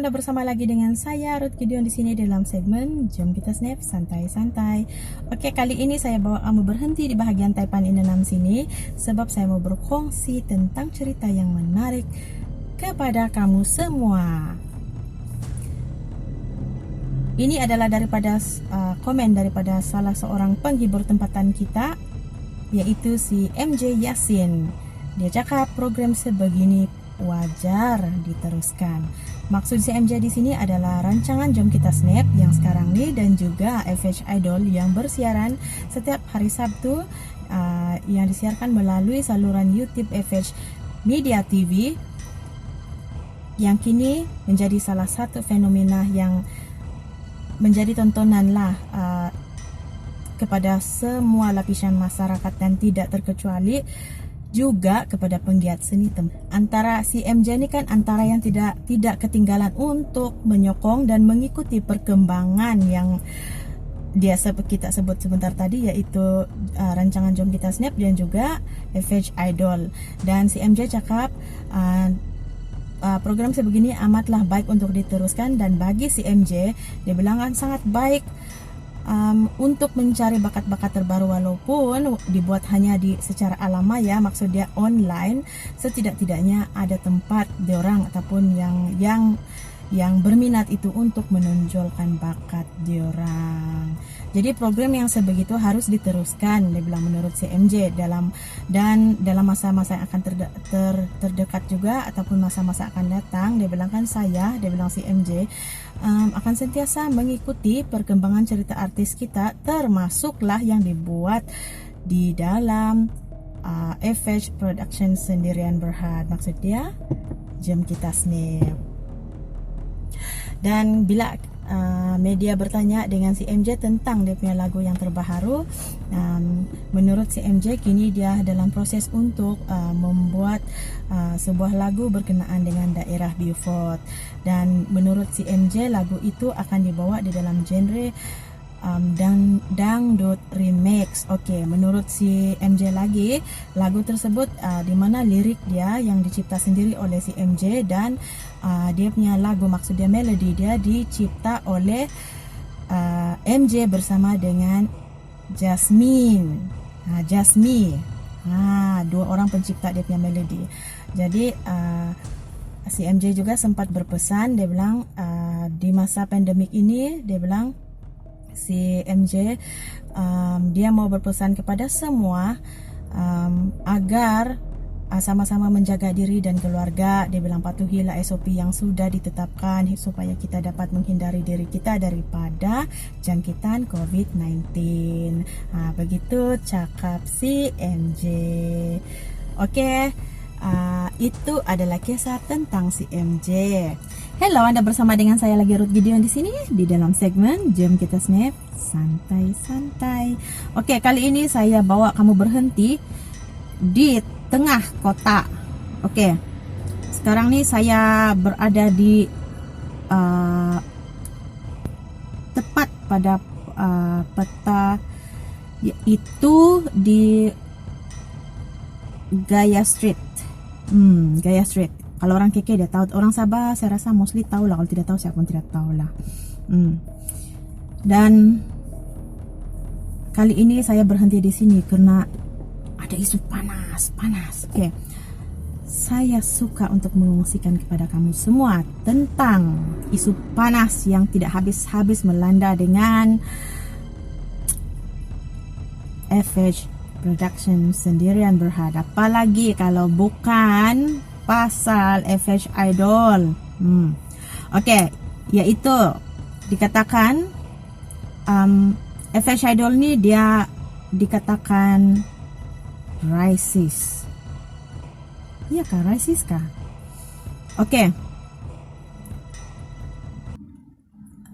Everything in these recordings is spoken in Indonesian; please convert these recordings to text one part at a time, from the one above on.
Anda bersama lagi dengan saya Ruth Gideon di sini dalam segmen Jom Kita Snap Santai-Santai. Oke, kali ini saya bawa kamu berhenti di bahagian taipan inenam sini sebab saya mau berkongsi tentang cerita yang menarik kepada kamu semua. Ini adalah daripada komen daripada salah seorang penghibur tempatan kita, yaitu si MJ Yasin. Dia cakap program sebegini wajar diteruskan. Maksud si MJ di sini adalah rancangan Jom Kita Snap yang sekarang nih dan juga FH Idol yang bersiaran setiap hari Sabtu yang disiarkan melalui saluran YouTube FH Media TV yang kini menjadi salah satu fenomena yang menjadi tontonan lah kepada semua lapisan masyarakat dan tidak terkecuali juga kepada penggiat seni. Antara si MJ ini kan antara yang tidak ketinggalan untuk menyokong dan mengikuti perkembangan yang kita sebut sebentar tadi, yaitu rancangan Jom Kita Snap dan juga FH Idol. Dan si MJ cakap program sebegini amatlah baik untuk diteruskan, dan bagi si MJ dia bilang kan sangat baik untuk mencari bakat-bakat terbaru walaupun dibuat hanya secara alamaya, maksud dia online, setidak-tidaknya ada tempat diorang ataupun yang berminat itu untuk menonjolkan bakat diorang. Jadi program yang sebegitu harus diteruskan, dia bilang menurut si MJ dalam masa-masa yang akan terdekat juga ataupun masa-masa akan datang. Dia bilang si MJ akan sentiasa mengikuti perkembangan cerita artis kita, termasuklah yang dibuat di dalam FH Production Sendirian Berhad, maksud dia Jom Kita Snap. Dan bila media bertanya dengan si MJ tentang dia punya lagu yang terbaru, menurut si MJ kini dia dalam proses untuk membuat sebuah lagu berkenaan dengan daerah Beaufort, dan menurut si MJ lagu itu akan dibawa di dalam genre dangdut remix. Oke, menurut si MJ lagi, lagu tersebut di mana lirik dia yang dicipta sendiri oleh si MJ, dan dia punya lagu, maksud dia melodi dia dicipta oleh MJ bersama dengan Jasmine. Dua orang pencipta dia punya melodi. Jadi si MJ juga sempat berpesan, dia bilang di masa pandemik ini, dia bilang si MJ dia mau berpesan kepada semua agar sama-sama menjaga diri dan keluarga. Dia bilang patuhilah SOP yang sudah ditetapkan supaya kita dapat menghindari diri kita daripada jangkitan COVID-19. Begitu cakap si MJ. Oke, itu adalah kisah tentang si MJ. Hello, Anda bersama dengan saya lagi Ruth Gideon di sini di dalam segmen Jom Kita Snap Santai-Santai. Oke, kali ini saya bawa kamu berhenti di tengah kota. Oke, sekarang nih saya berada di tepat pada peta, yaitu di Gaya Street. Gaya Street. Kalau orang KK dia tahu, orang Sabah saya rasa mostly tahu lah. Kalau tidak tahu siapa pun tidak tahu lah. Dan kali ini saya berhenti di sini karena ada isu panas. Oke, saya suka untuk mengungsikan kepada kamu semua tentang isu panas yang tidak habis-habis melanda dengan FH Production Sendirian Berhad. Apalagi kalau bukan pasal FH Idol. Oke, yaitu dikatakan FH Idol ini dia dikatakan racist. Iya kah, racist kah? Oke,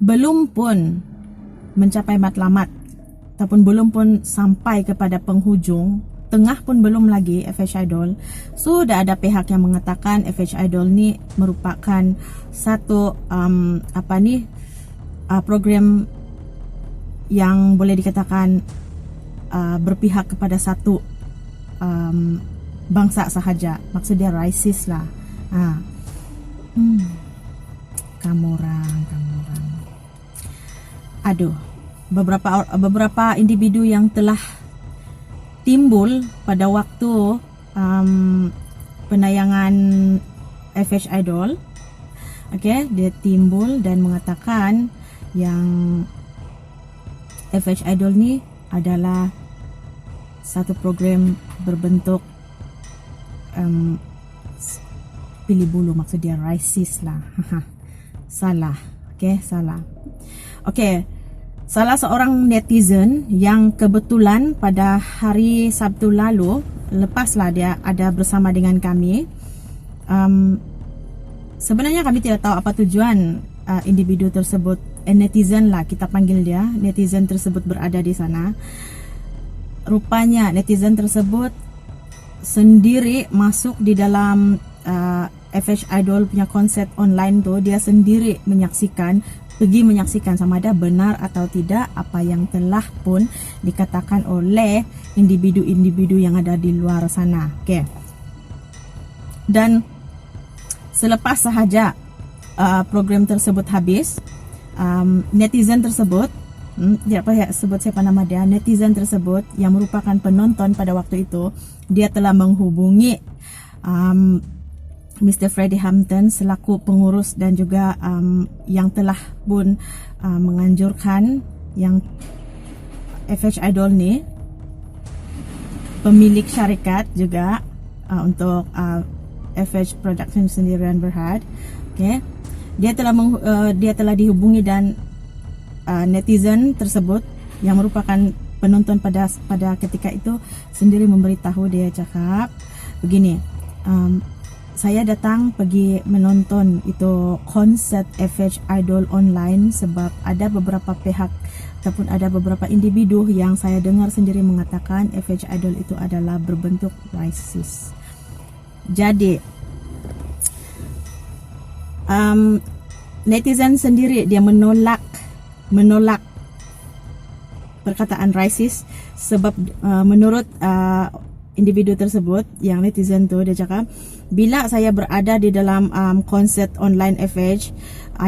belum pun mencapai matlamat ataupun belum pun sampai kepada penghujung, tengah pun belum lagi FH Idol, sudah ada pihak yang mengatakan FH Idol ini merupakan satu program yang boleh dikatakan berpihak kepada satu bangsa sahaja, maksud dia racist lah. kamu orang. Aduh, beberapa individu yang telah timbul pada waktu penayangan FH Idol. Oke, dia timbul dan mengatakan yang FH Idol ni adalah satu program berbentuk pilih bulu, maksud dia racist lah. Salah. Salah. Salah seorang netizen yang kebetulan pada hari Sabtu lalu, lepaslah dia ada bersama dengan kami. Sebenarnya kami tidak tahu apa tujuan individu tersebut, netizen lah kita panggil dia, netizen tersebut berada di sana. Rupanya netizen tersebut sendiri masuk di dalam FH Idol punya konsep online tu, dia sendiri pergi menyaksikan sama ada benar atau tidak apa yang telah pun dikatakan oleh individu-individu yang ada di luar sana. Dan selepas sahaja program tersebut habis, netizen tersebut, tidak apa sebut siapa nama dia, netizen tersebut yang merupakan penonton pada waktu itu, dia telah menghubungi Mr. Freddie Hampton selaku pengurus dan juga yang telah pun menganjurkan yang FH Idol ni, pemilik syarikat juga untuk FH Production sendirian Berhad. Dia telah dihubungi dan netizen tersebut yang merupakan penonton pada ketika itu sendiri memberitahu, dia cakap begini, saya datang pergi menonton itu konsert FH Idol online sebab ada beberapa pihak ataupun ada beberapa individu yang saya dengar sendiri mengatakan FH Idol itu adalah berbentuk racist. Jadi netizen sendiri dia menolak perkataan racist sebab menurut individu tersebut, yang netizen tu, dia cakap bila saya berada di dalam konsert online FH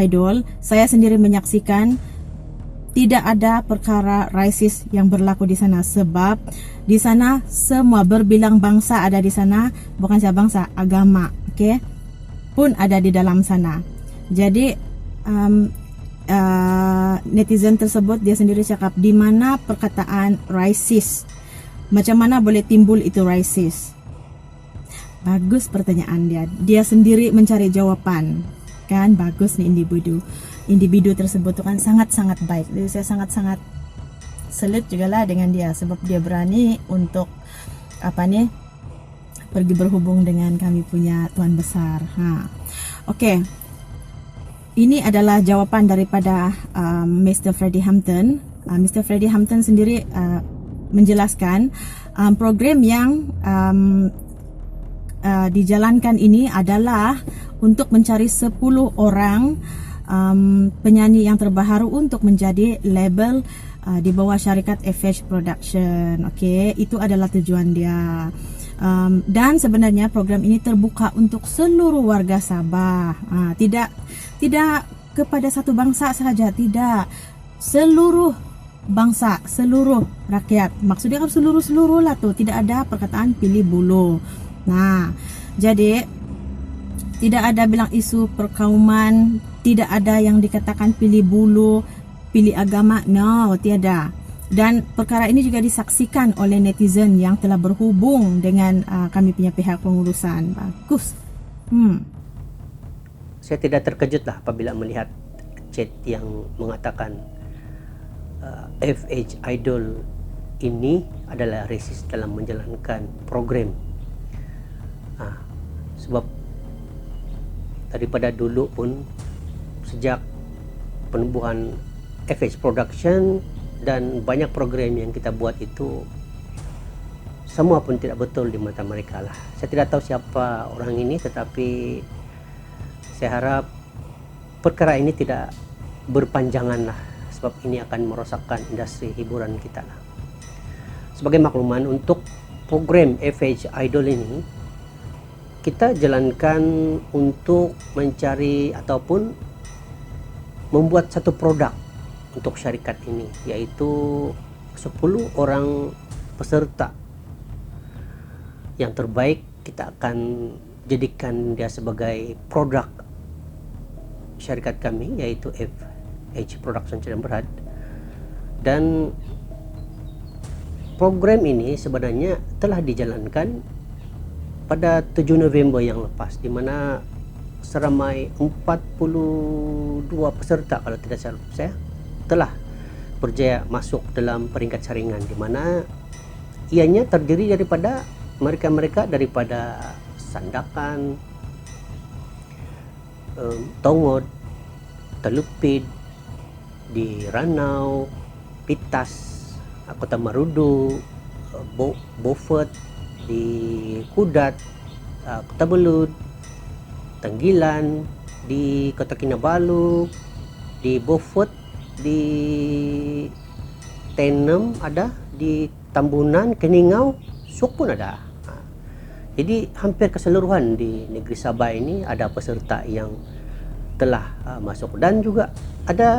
Idol, saya sendiri menyaksikan tidak ada perkara racist yang berlaku di sana sebab di sana semua berbilang bangsa ada di sana, bukan saja bangsa, agama, pun ada di dalam sana. Jadi netizen tersebut dia sendiri cakap di mana perkataan racist, macam mana boleh timbul itu racist? Bagus pertanyaan dia sendiri mencari jawapan, kan? Bagus nih individu tersebut tu kan sangat-sangat baik. Jadi saya sangat-sangat salute juga lah dengan dia sebab dia berani untuk pergi berhubung dengan kami punya Tuan Besar. Ini adalah jawapan daripada Mr. Freddie Hampton. Mr. Freddie Hampton sendiri menjelaskan program yang dijalankan ini adalah untuk mencari 10 orang penyanyi yang terbaharu untuk menjadi label di bawah syarikat FH Production. Itu adalah tujuan dia. Dan sebenarnya program ini terbuka untuk seluruh warga Sabah. Tidak kepada satu bangsa sahaja, tidak. Seluruh bangsa, seluruh rakyat. Maksudnya kan seluruh lah tu, tidak ada perkataan pilih bulu. Jadi tidak ada bilang isu perkauman, tidak ada yang dikatakan pilih bulu, pilih agama, no, tiada. Dan perkara ini juga disaksikan oleh netizen yang telah berhubung dengan kami punya pihak pengurusan. Bagus. Saya tidak terkejut lah apabila melihat chat yang mengatakan FH Idol ini adalah racist dalam menjalankan program. Sebab daripada dulu pun, sejak penubuhan FH Production dan banyak program yang kita buat itu, semua pun tidak betul di mata mereka lah. Saya tidak tahu siapa orang ini, tetapi saya harap perkara ini tidak berpanjangan lah, sebab ini akan merosakkan industri hiburan kita lah. Sebagai makluman, untuk program FH Idol ini kita jalankan untuk mencari ataupun membuat satu produk untuk syarikat ini, yaitu 10 orang peserta yang terbaik. Kita akan jadikan dia sebagai produk syarikat kami, yaitu FH Production Cadangan Berat. Dan program ini sebenarnya telah dijalankan pada 7 November yang lepas, di mana seramai 42 peserta kalau tidak salah saya telah berjaya masuk dalam peringkat saringan, di mana ianya terdiri daripada mereka-mereka daripada Sandakan, Tongod, Telupid, di Ranau, Pitas, Kota Marudu, Beaufort, di Kudat, Kota Belud, Tenggilan, di Kota Kinabalu, di Beaufort, di Tenem ada, di Tambunan, Keningau, Suk pun ada. Jadi hampir keseluruhan di negeri Sabah ini ada peserta yang telah masuk, dan juga ada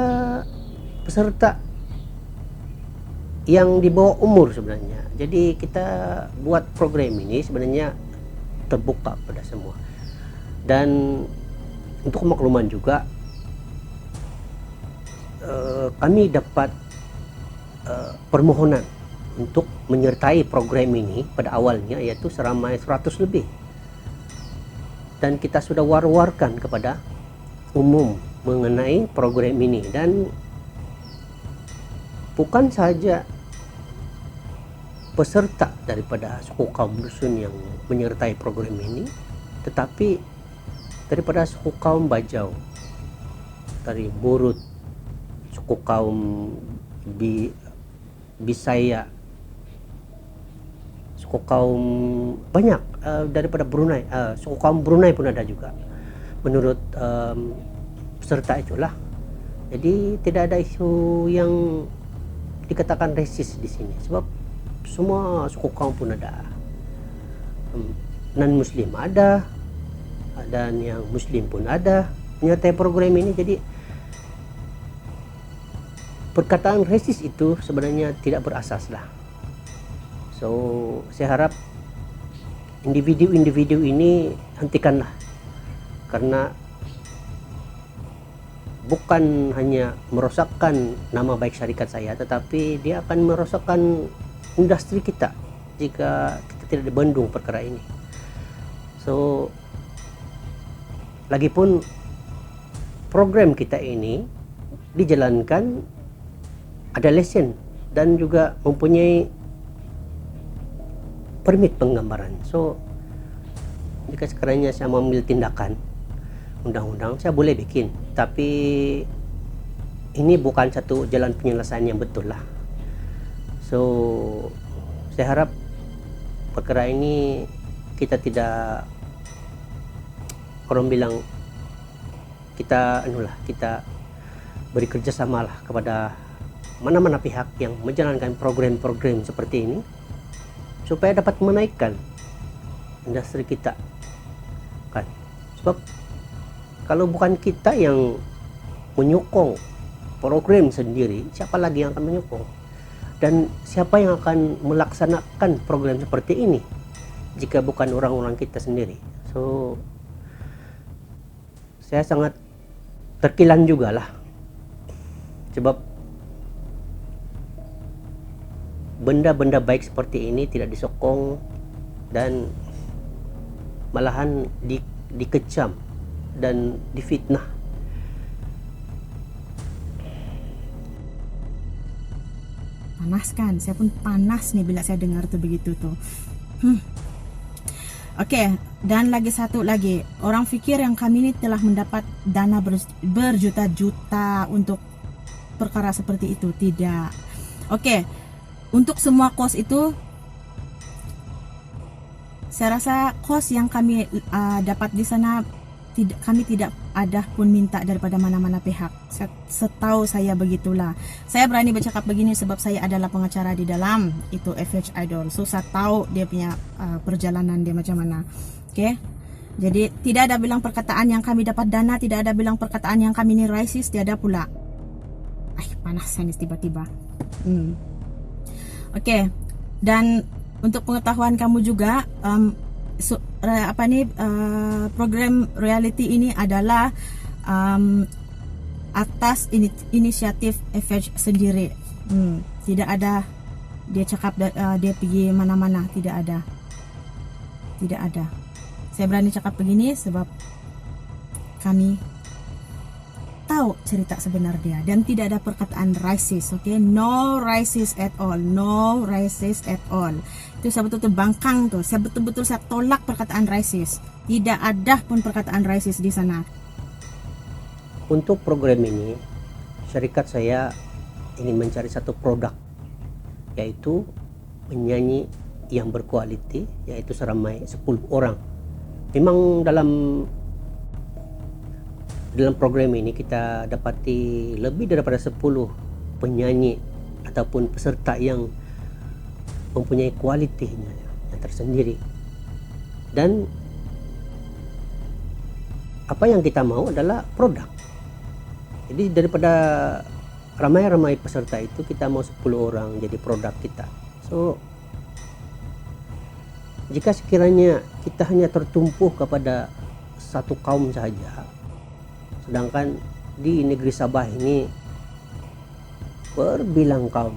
peserta yang di bawah umur sebenarnya. Jadi kita buat program ini sebenarnya terbuka pada semua. Dan untuk kemakluman juga, kami dapat permohonan untuk menyertai program ini pada awalnya, yaitu seramai 100 lebih. Dan kita sudah war-warkan kepada umum mengenai program ini, dan bukan saja peserta daripada suku kaum dusun yang menyertai program ini, tetapi daripada suku kaum Bajau, dari Burut, suku kaum Bisaya, suku kaum banyak daripada Brunei, suku kaum Brunei pun ada juga menurut peserta itulah. Jadi tidak ada isu yang dikatakan resis di sini, sebab semua suku kaum pun ada, non muslim ada, dan yang muslim pun ada menyertai program ini. Jadi perkataan resis itu sebenarnya tidak berasas lah. So saya harap individu-individu ini hentikanlah, karena bukan hanya merosakkan nama baik syarikat saya, tetapi dia akan merosakkan industri kita jika kita tidak dibendung perkara ini. So lagipun program kita ini dijalankan ada lesen dan juga mempunyai permit penggambaran. So jika sekiranya saya mengambil tindakan undang-undang, saya boleh bikin, tapi ini bukan satu jalan penyelesaian yang betul lah. So saya harap perkara ini kita tidak, orang bilang, kita kita beri kerjasama lah kepada mana-mana pihak yang menjalankan program-program seperti ini, supaya dapat menaikkan industri kita kan. Sebab kalau bukan kita yang menyokong program sendiri, siapa lagi yang akan menyokong? Dan siapa yang akan melaksanakan program seperti ini jika bukan orang-orang kita sendiri? So saya sangat terkilan juga lah, sebab benda-benda baik seperti ini tidak disokong dan malahan dikecam dan difitnah. Panas kan? Saya pun panas nih bila saya dengar tuh begitu tuh. Oke, dan lagi satu lagi, orang fikir yang kami ini telah mendapat dana berjuta-juta untuk perkara seperti itu. Tidak. Oke, untuk semua kos itu, saya rasa kos yang kami dapat di sana, kami tidak ada pun minta daripada mana-mana pihak. Setahu saya begitulah. Saya berani bercakap begini sebab saya adalah pengacara di dalam itu FH Idol. So saya tahu dia punya perjalanan dia macam mana. Oke. Jadi tidak ada bilang perkataan yang kami dapat dana, tidak ada bilang perkataan yang kami ini racist, tidak ada pula. Panas ini tiba-tiba. Oke. Dan untuk pengetahuan kamu juga, program reality ini adalah atas inisiatif FH sendiri. Tidak ada dia cakap dia pergi mana-mana, tidak ada. Saya berani cakap begini sebab kami tahu cerita sebenar dia dan tidak ada perkataan racist, okay? No racist at all, no racist at all. Itu saya betul-betul bangkang tuh, saya betul-betul saya tolak perkataan racist. Tidak ada pun perkataan racist di sana. Untuk program ini, syarikat saya ingin mencari satu produk, yaitu penyanyi yang berkualiti, yaitu seramai 10 orang. Memang dalam program ini kita dapati lebih daripada 10 penyanyi ataupun peserta yang mempunyai kualitinya yang tersendiri. Dan apa yang kita mau adalah produk. Jadi daripada ramai-ramai peserta itu, kita mau 10 orang jadi produk kita. So jika sekiranya kita hanya tertumpu kepada satu kaum saja, sedangkan di negeri Sabah ini berbilang kaum.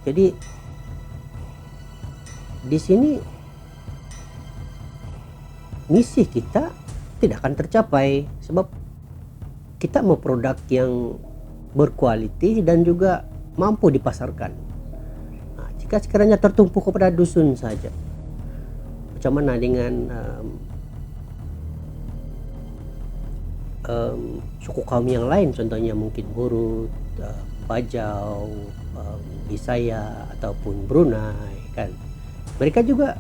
Jadi di sini misi kita tidak akan tercapai sebab kita mau produk yang berkualiti dan juga mampu dipasarkan. Nah, jika sekiranya tertumpu kepada dusun saja, macam mana dengan suku kaum yang lain, contohnya mungkin Burut, Bajau, Bisaya ataupun Brunei kan. Mereka juga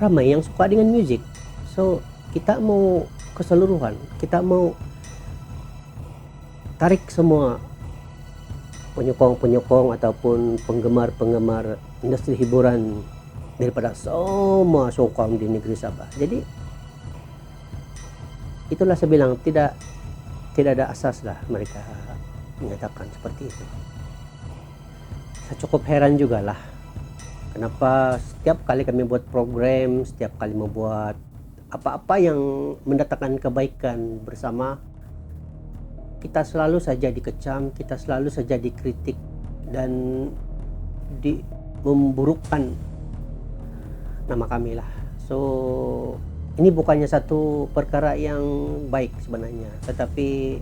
ramai yang suka dengan musik. So kita mau keseluruhan, kita mau tarik semua penyokong ataupun penggemar industri hiburan daripada semua suku kaum di negeri Sabah. Jadi itulah saya bilang tidak ada asas lah mereka menyatakan seperti itu. Saya cukup heran juga lah kenapa setiap kali kami buat program, setiap kali membuat apa-apa yang mendatangkan kebaikan bersama, kita selalu saja dikecam, kita selalu saja dikritik dan memburukkan nama kami lah. So ini bukannya satu perkara yang baik sebenarnya, tetapi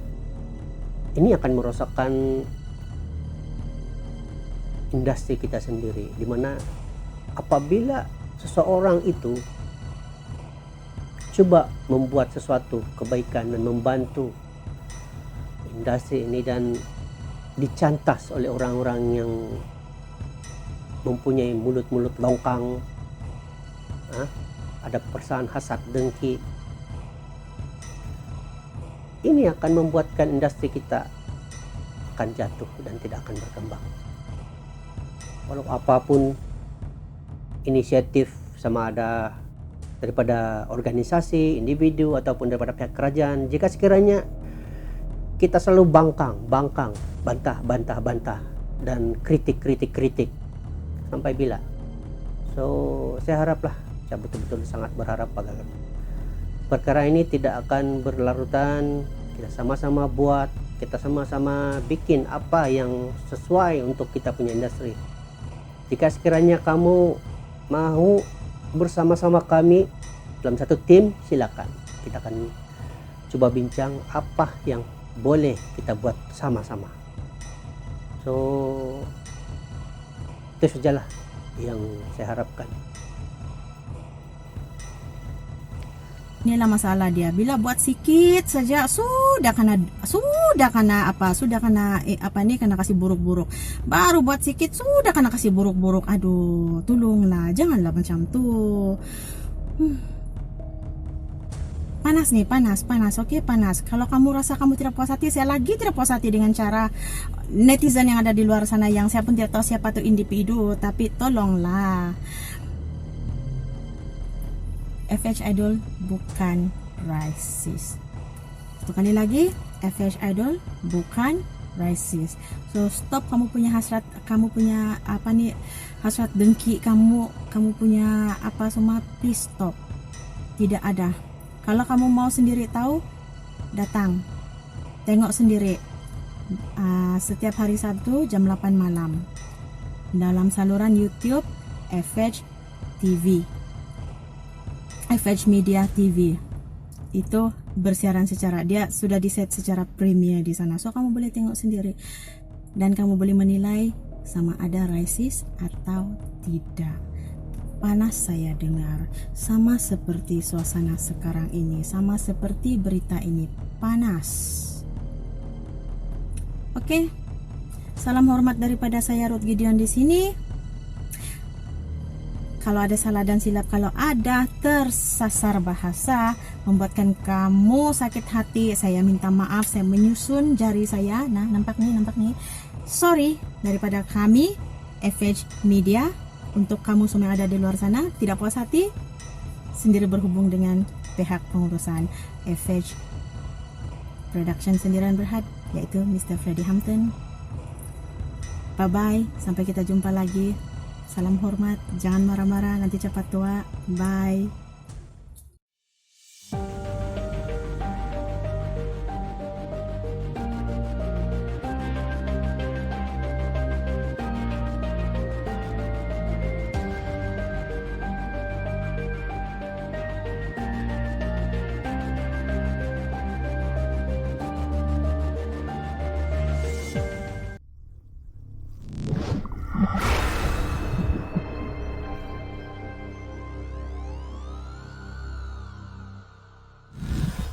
ini akan merosakkan industri kita sendiri, dimana apabila seseorang itu coba membuat sesuatu kebaikan dan membantu industri ini dan dicantas oleh orang-orang yang mempunyai mulut-mulut longkang, ada perasaan hasad dengki, ini akan membuatkan industri kita akan jatuh dan tidak akan berkembang. Walau apapun inisiatif, sama ada daripada organisasi, individu ataupun daripada pihak kerajaan, jika sekiranya kita selalu bangkang, bantah dan kritik sampai bila? So saya haraplah, saya betul-betul sangat berharap agar perkara ini tidak akan berlarutan. Kita sama-sama buat, kita sama-sama bikin apa yang sesuai untuk kita punya industri. Jika sekiranya kamu mau bersama-sama kami dalam satu tim, silakan. Kita akan coba bincang apa yang boleh kita buat sama-sama. So itu sajalah yang saya harapkan. Inilah masalah dia. Bila buat sikit saja sudah kena kasih buruk-buruk. Baru buat sikit sudah kena kasih buruk-buruk. Aduh, tolonglah, janganlah macam tuh. Panas nih, panas. Oke, panas. Kalau kamu rasa kamu tidak puas hati, saya lagi tidak puas hati dengan cara netizen yang ada di luar sana, yang saya pun tidak tahu siapa tuh individu, tapi tolonglah. FH Idol bukan racist. Satu kali lagi, FH Idol bukan racist. So stop kamu punya hasrat, kamu punya hasrat dengki kamu punya apa semua, please stop. Tidak ada. Kalau kamu mau sendiri tahu, datang tengok sendiri setiap hari Sabtu jam 8 malam dalam saluran YouTube FH TV, FH Media TV. Itu bersiaran secara, dia sudah diset secara premier di sana, so kamu boleh tengok sendiri dan kamu boleh menilai sama ada racist atau tidak. Panas saya dengar, sama seperti suasana sekarang ini, sama seperti berita ini, panas. Oke, salam hormat daripada saya Ruth Gideon di sini. Kalau ada salah dan silap, kalau ada tersasar bahasa membuatkan kamu sakit hati, saya minta maaf, saya menyusun jari saya. Nah, nampak nih. Sorry daripada kami FH Media. Untuk kamu semua yang ada di luar sana, tidak puas hati, sendiri berhubung dengan pihak pengurusan FH Production Sendirian Berhad, yaitu Mr. Freddy Hampton. Bye-bye, sampai kita jumpa lagi. Salam hormat, jangan marah-marah, nanti cepat tua. Bye.